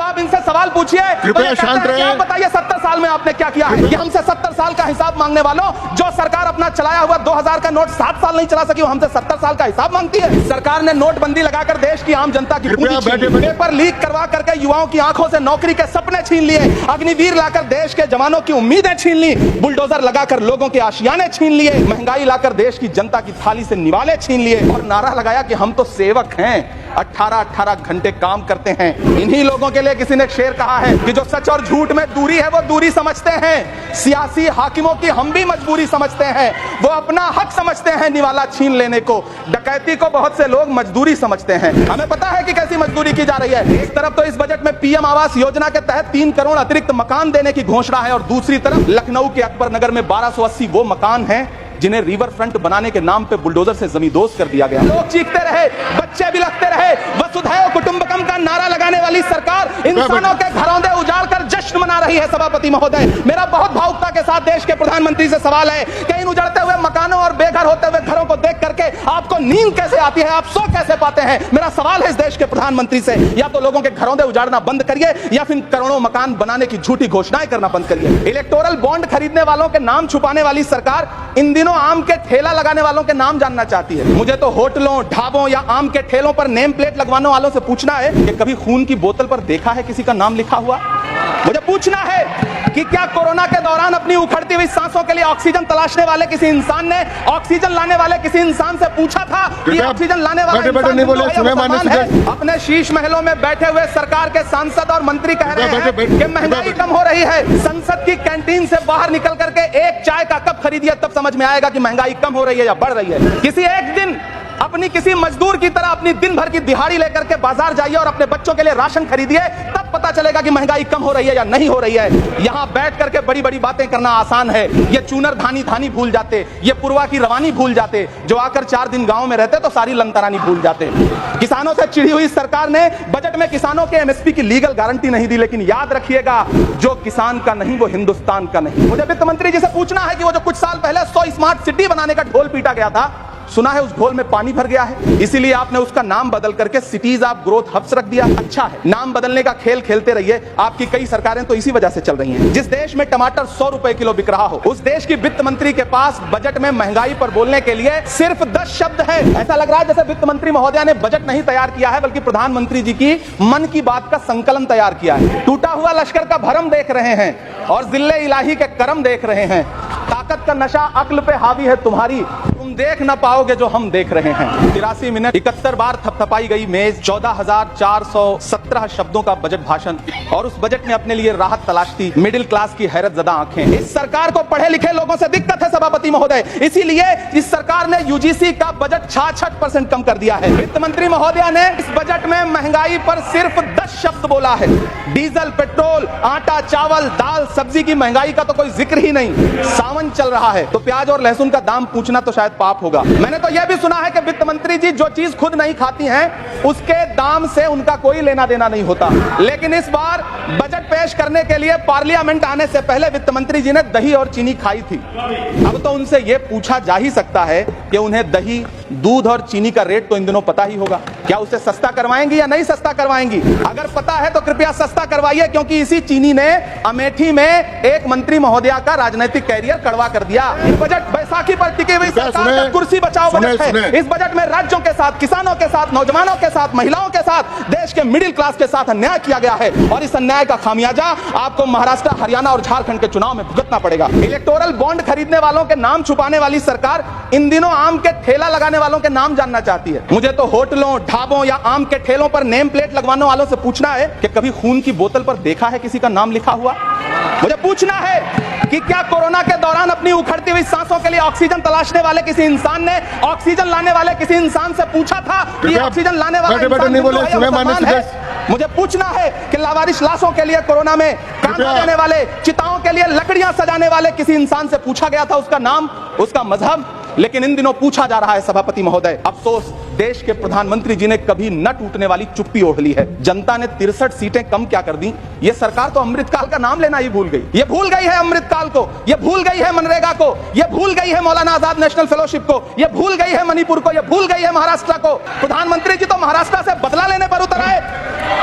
आप इनसे सवाल पूछिए तो ये कहते हैं कि आप बताइए 70 साल में आपने क्या किया है। ये हमसे 70 साल का हिसाब मांगने वालों, जो सरकार अपना चलाया हुआ 2000 का नोट 7 साल नहीं चला सकी, वो हमसे 70 साल का हिसाब मांगती है। सरकार ने नोटबंदी लगाकर देश की आम जनता की पूंजी छीन ली, पेपर लीक करवा करके युवाओं की आंखों से नौकरी के सपने छीन लिए, अग्निवीर लाकर देश के जवानों की उम्मीदें छीन ली, बुलडोजर लगाकर लोगों के आशियाने छीन लिए, महंगाई लाकर देश की जनता की थाली से निवाले छीन लिए और नारा लगाया कि हम तो सेवक हैं, 18-18 घंटे काम करते हैं। इन्हीं लोगों के लिए किसी ने शेर कहा है कि जो सच और झूठ में दूरी है वो दूरी समझते हैं, सियासी हाकिमों की हम भी मजबूरी समझते हैं, वो अपना हक समझते हैं निवाला छीन लेने को। डकैती को बहुत से लोग मजदूरी समझते हैं। हमें पता है कि कैसी मजदूरी की जा रही है। एक तरफ तो इस बजट में पीएम आवास योजना के तहत 3 करोड़ अतिरिक्त मकान देने की घोषणा है और दूसरी तरफ लखनऊ के अकबर नगर में 1280 वो मकान हैं जिन्हें रिवर फ्रंट बनाने के नाम पे बुलडोजर से जमींदोज कर दिया गया। लोग चीखते रहे, बच्चे बिलखते रहे, वसुधैव कुटुंबकम का नारा लगाने वाली सरकार इंसानों के घरौंदे उजाड़ कर जश्न मना रही है। सभापति महोदय, मेरा बहुत भावुकता के साथ देश के प्रधानमंत्री से सवाल है कि इन उजड़ते हुए मकानों और बेघर होते हुए घरों को देख करके आपको नींद कैसे आती है, आप सो कैसे पाते हैं? मेरा सवाल है इस देश के प्रधानमंत्री से, या तो लोगों के घरौंदे उजाड़ना बंद करिए या फिर करोड़ों मकान बनाने की झूठी घोषणाएं करना बंद करिए। इलेक्टोरल बॉन्ड खरीदने वालों के नाम छुपाने वाली सरकार इन दिनों आम के ठेला लगाने वालों के नाम जानना चाहती है। मुझे तो होटलों, ढाबों या आम के ठेलों पर नेम प्लेट लगवाने वालों से पूछना है कि कभी खून की बोतल पर देखा है किसी का नाम लिखा हुआ? मुझे पूछना है कि क्या कोरोना के दौरान अपनी उखड़ती हुई सांसों के लिए ऑक्सीजन तलाशने वाले किसी इंसान ने ऑक्सीजन लाने वाले किसी इंसान से पूछा था कि ऑक्सीजन लाने वाला इंसान है? अपने शीश महलों में बैठे हुए सरकार के सांसद और मंत्री कह रहे हैं कि महंगाई कम हो रही है। संसद की कैंटीन से बाहर निकल करके एक चाय का कप खरीदिए, तब समझ में आएगा कि महंगाई कम हो रही है या बढ़ रही है। किसी एक दिन अपनी किसी मजदूर की तरह अपनी दिन भर की दिहाड़ी लेकर के बाजार जाइए और अपने बच्चों के लिए राशन खरीदिए, तब पता चलेगा कि महंगाई कम हो रही है या नहीं हो रही है। यहाँ बैठ करके बड़ी बड़ी बातें करना आसान है। ये चूनर धानी धानी भूल जाते, ये पुरवा की रवानी भूल जाते, जो आकर 4 दिन गांव में रहते तो सारी लंतरानी भूल जाते। किसानों से चिढ़ी हुई सरकार ने बजट में किसानों के एमएसपी की लीगल गारंटी नहीं दी, लेकिन याद रखिएगा, जो किसान का नहीं वो हिंदुस्तान का नहीं। मुझे वित्त मंत्री जी से पूछना है कि वो जो कुछ साल पहले 100 स्मार्ट सिटी बनाने का ढोल पीटा गया था, सुना है उस ढोल में पानी भर गया है, इसीलिए आपने उसका नाम बदल करके सिटीज ऑफ ग्रोथ हब्स रख दिया। अच्छा है, नाम बदलने का खेल खेलते रहिए। आपकी कई सरकारें तो इसी वजह से चल रही हैं। जिस देश में टमाटर 100 रुपए किलो बिक रहा हो, उस देश की वित्त मंत्री के पास बजट में महंगाई पर बोलने के लिए सिर्फ 10 शब्द है। ऐसा लग रहा है जैसे वित्त मंत्री महोदया ने बजट नहीं तैयार किया है, बल्कि प्रधानमंत्री जी की मन की बात का संकलन तैयार किया है। टूटा हुआ लश्कर का भरम देख रहे हैं और जिल्ले इलाही के करम देख रहे हैं। ताकत का नशा अक्ल पे हावी है तुम्हारी, तुम देख ना पाओगे जो हम देख रहे हैं। 83 मिनट 71 बार थपथपाई गई मेज, 14,417 शब्दों का बजट भाषण, और उस बजट में अपने लिए राहत तलाशती मिडिल क्लास की हैरत ज़दा आंखें। इस सरकार को पढ़े लिखे लोगों से दिक्कत है सभापति महोदय, इसीलिए इस सरकार ने यूजीसी का बजट 66% कम कर दिया है। वित्त मंत्री महोदया ने इस बजट में महंगाई पर सिर्फ 10 शब्द बोला है। डीजल, पेट्रोल, आटा, चावल, दाल, सब्जी की महंगाई का तो कोई जिक्र ही नहीं। सावन चल रहा है तो प्याज और लहसुन का दाम पूछना तो शायद पाप होगा। मैंने तो यह भी सुना है कि वित्त मंत्री जी जो चीज खुद नहीं खाती हैं, उसके दाम से उनका कोई लेना देना नहीं होता। लेकिन इस बार बजट पेश करने के लिए पार्लियामेंट आने से पहले वित्त मंत्री जी ने दही और चीनी खाई थी। अब तो उनसे यह पूछा जा ही सकता है कि उन्हें दही, दूध और चीनी का रेट तो इन दिनों पता ही होगा। क्या उसे सस्ता करवाएंगी या नहीं सस्ता करवाएंगी? अगर पता है तो कृपया सस्ता करवाइए, क्योंकि इसी चीनी ने अमेठी में एक मंत्री महोदया का राजनीतिक कैरियर कड़वा कर दिया। इस बजट बैसाखी पर टिकी हुई सरकार का कुर्सी बचाओ बजट है। इस बजट में राज्यों के साथ, किसानों के साथ, नौजवानों के साथ, महिलाओं के साथ, देश के मिडिल क्लास के साथ अन्याय किया गया है, और इस अन्याय का खामियाजा आपको महाराष्ट्र, हरियाणा और झारखंड के चुनाव में भुगतना पड़ेगा। इलेक्टोरल बॉन्ड खरीदने वालों के नाम छुपाने वाली सरकार इन दिनों आम के ठेला लगाने वालों के नाम जानना चाहती है। मुझे तो होटलों, ढाबों या आम के ठेलों पर नेम प्लेट लगवाने वालों से पूछना है कि कभी खून की बोतल पर देखा है किसी का नाम लिखा हुआ? मुझे पूछना है कि क्या कोरोना के दौरान अपनी उखड़ती हुई सांसों के लिए ऑक्सीजन तलाशने वाले किसी इंसान ने ऑक्सीजन लाने वाले किसी इंसान से पूछा था कि ऑक्सीजन लाने वाला इंसान है? मुझे पूछना है कि लावारिश लाशों के लिए कोरोना में कांटा देने वाले, चिताओं के लिए लकड़ियां सजाने वाले किसी इंसान से पूछा गया था उसका नाम, उसका मजहब, लेकिन इन दिनों पूछा जा रहा है सभापति महोदय, अफसोस देश के प्रधानमंत्री जी ने कभी न टूटने वाली चुप्पी ओढ़ ली है। जनता ने 63 सीटें कम क्या कर दी? ये सरकार तो अमृतकाल का नाम लेना ही भूल गई। ये भूल गई है अमृतकाल को, ये भूल गई है मनरेगा को, ये भूल गई है मौलाना आजाद नेशनल फेलोशिप को, ये भूल गई है मणिपुर को, ये भूल गई है महाराष्ट्र को। प्रधानमंत्री जी तो महाराष्ट्र से बदला लेने पर उतर आए।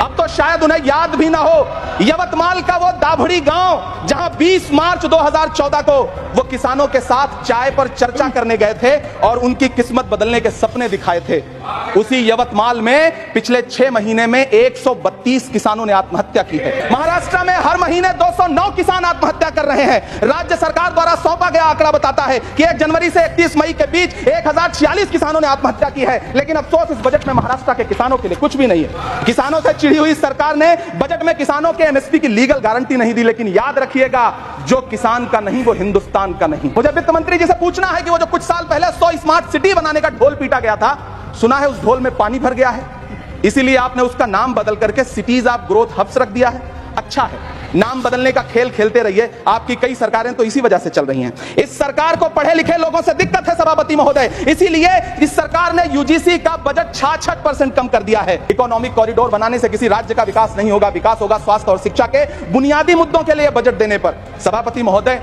अब तो शायद उन्हें याद भी ना हो यवतमाल का वो दाभड़ी गांव जहां 20 मार्च 2014 को वो किसानों के साथ चाय पर चर्चा करने गए थे और उनकी किस्मत बदलने के सपने दिखाए थे। उसी यवतमाल में पिछले 6 महीने में 132 किसानों ने आत्महत्या की है। महाराष्ट्र में हर महीने 209 किसान आत्महत्या कर रहे हैं। राज्य सरकार द्वारा सौंपा गया आंकड़ा बताता है कि 1 जनवरी से 31 मई के बीच 1046 किसानों ने आत्महत्या की है। लेकिन अफसोस इस बजट में महाराष्ट्र के किसानों के लिए कुछ भी नहीं है। किसानों से चिढ़ी हुई सरकार ने बजट में किसानों के एमएसपी की लीगल गारंटी नहीं दी। लेकिन याद रखिएगा, जो किसान का नहीं वो हिंदुस्तान का नहीं। मुझे वित्त मंत्री जी से पूछना है कि वो जो कुछ साल पहले 100 स्मार्ट सिटी बनाने का ढोल पीटा गया था, सुना है उस ढोल में पानी भर गया है, इसीलिए आपने उसका नाम बदल करके सिटीज ऑफ ग्रोथ हब्स रख दिया है। अच्छा है, नाम बदलने का खेल खेलते रहिए। आपकी कई सरकारें तो इसी वजह से चल रही हैं। इस सरकार को पढ़े लिखे लोगों से दिक्कत है सभापति महोदय, इसीलिए इस सरकार ने यूजीसी का बजट 66% कम कर दिया है। इकोनॉमिक कॉरिडोर बनाने से किसी राज्य का विकास नहीं होगा, विकास होगा स्वास्थ्य और शिक्षा के बुनियादी मुद्दों के लिए बजट देने पर। सभापति महोदय,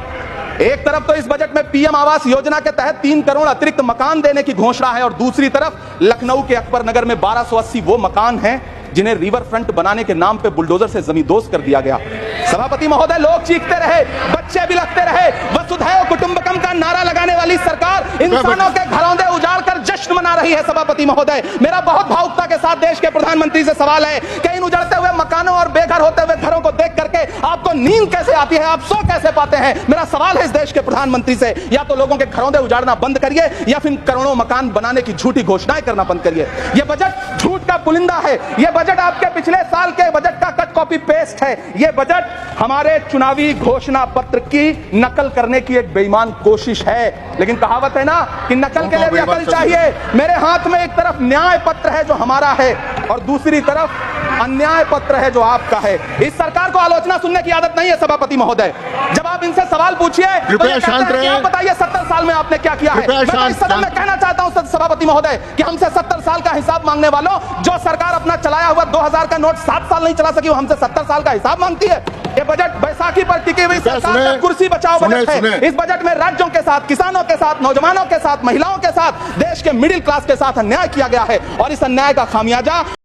एक तरफ तो इस बजट में पीएम आवास योजना के तहत 3 करोड़ अतिरिक्त मकान देने की घोषणा है और दूसरी तरफ लखनऊ के अकबर नगर में 1280 वो मकान हैं जिन्हें रिवर फ्रंट बनाने के नाम पे बुलडोजर से जमींदोज कर दिया गया। सभापति महोदय, लोग चीखते रहे, बच्चे बिलखते रहे, वसुधैव कुटुंबकम का नारा लगाने वाली सरकार इंसानों के घरौंदे उजाड़ कर जश्न मना रही है। सभापति महोदय, मेरा बहुत भावुकता के साथ देश के प्रधानमंत्री से सवाल है कि इन उजड़ते हुए मकानों और बेघर होते हुए घरों को देख करके आपको नींद कैसे आती है, आप सो कैसे पाते हैं? मेरा सवाल है इस देश के प्रधानमंत्री से, या तो लोगों के घरौंदे उजाड़ना बंद करिए या फिर करोड़ों मकान बनाने की झूठी घोषणाएं करना बंद करिए। यह बजट झूठ का पुलिंदा है। यह बजट आपके पिछले साल के बजट का कट कॉपी पेस्ट है। यह बजट हमारे चुनावी घोषणा पत्र की नकल करने की एक बेईमान कोशिश है। लेकिन कहावत है ना कि नकल के लिए भी अकल चाहिए। मेरे हाथ में एक तरफ न्याय पत्र है जो हमारा है और दूसरी तरफ अन्याय पत्र है जो आपका है। इस सरकार को आलोचना सुनने की आदत नहीं है सभापति महोदय। जब आप इनसे सवाल पूछिए तो ये कहते हैं कि आप बताइए 70 साल में आपने क्या किया है। मैं इस सदन में कहना चाहता हूं सभापति महोदय कि हमसे 70 साल का हिसाब मांगने वालों, जो सरकार अपना चलाया हुआ 2000 का नोट 7 साल नहीं चला सकी, वो हमसे 70 साल का हिसाब मांगती है। ये बजट बैसाखी पर टिकी हुई सरकार का कुर्सी बचाओ बजट है। इस बजट में राज्यों के साथ, किसानों के साथ, नौजवानों के साथ, महिलाओं के साथ, देश के मिडिल क्लास के साथ अन्याय किया गया है और इस अन्याय का खामियाजा